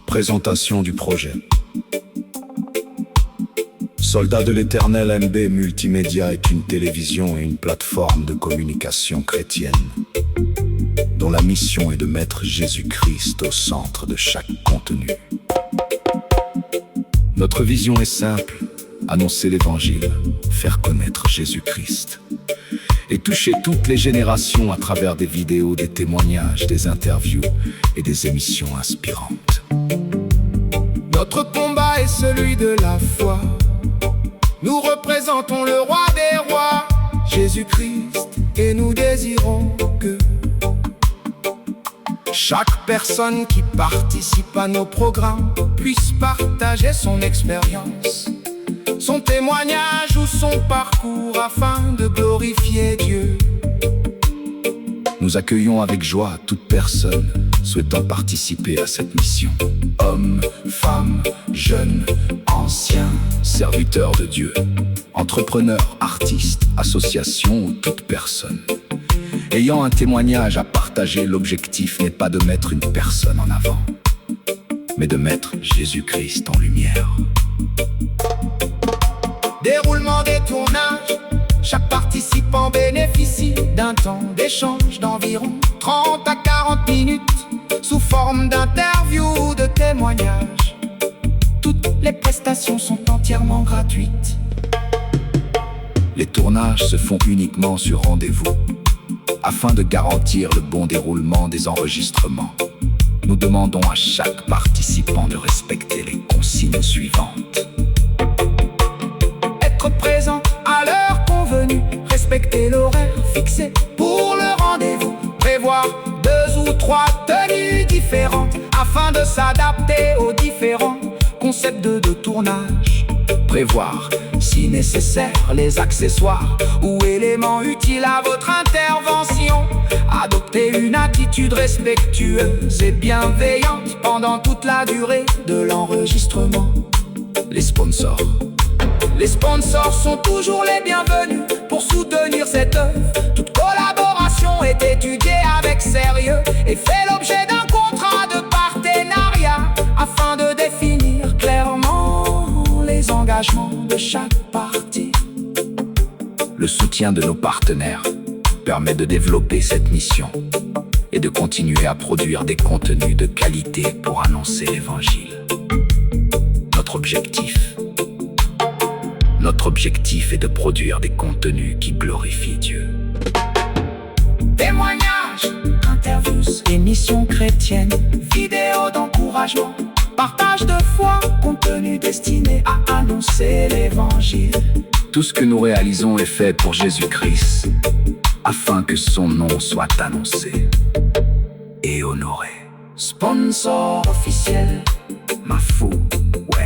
Présentation du projet. Soldats de l'Éternel MB Multimédia est une télévision et une plateforme de communication chrétienne dont la mission est de mettre Jésus-Christ au centre de chaque contenu. Notre vision est simple: annoncer l'Évangile, faire connaître Jésus-Christ et toucher toutes les générations à travers des vidéos, des témoignages, des interviews et des émissions inspirantes. Notre combat est celui de la foi. Nous représentons le roi des rois, Jésus-Christ, et nous désirons que chaque personne qui participe à nos programmes puisse partager son expérience, son témoignage ou son parcours afin de glorifier Dieu. Nous accueillons avec joie toute personne souhaitant participer à cette mission. Hommes, femmes, jeunes, anciens, serviteurs de Dieu, entrepreneurs, artistes, associations ou toute personne ayant un témoignage à partager. L'objectif n'est pas de mettre une personne en avant, mais de mettre Jésus-Christ en lumière. Déroulement des tournages, chaque participant bénéficie d'un temps d'échange d'environ 30 à 40 minutes sous forme d'interview ou de témoignage. Toutes les prestations sont entièrement gratuites. Les tournages se font uniquement sur rendez-vous. Afin de garantir le bon déroulement des enregistrements, nous demandons à chaque participant de respecter les consignes suivantes. Être présent à l'heure convenue, respecter l'horaire fixé pour le rendez-vous, prévoir 2 ou 3 tenues différentes afin de s'adapter aux différents concepts de tournage. Prévoir, si nécessaire, les accessoires ou éléments utiles à votre intervention. Adopter une attitude respectueuse et bienveillante pendant toute la durée de l'enregistrement. Les sponsors. Les sponsors sont toujours les bienvenus pour soutenir cette œuvre. Toute collaboration est étudiée avec sérieux et fait l'objet d'un contrat de partenariat afin de définir clairement les engagements de chaque partie. Le soutien de nos partenaires permet de développer cette mission et de continuer à produire des contenus de qualité pour annoncer l'Évangile. Notre objectif est de produire des contenus qui glorifient Dieu. Témoignages, interviews, émissions chrétiennes, vidéos d'encouragement, partage de foi, contenu destiné à annoncer l'Évangile. Tout ce que nous réalisons est fait pour Jésus-Christ, afin que son nom soit annoncé et honoré. Sponsor officiel, Mafou, ouais.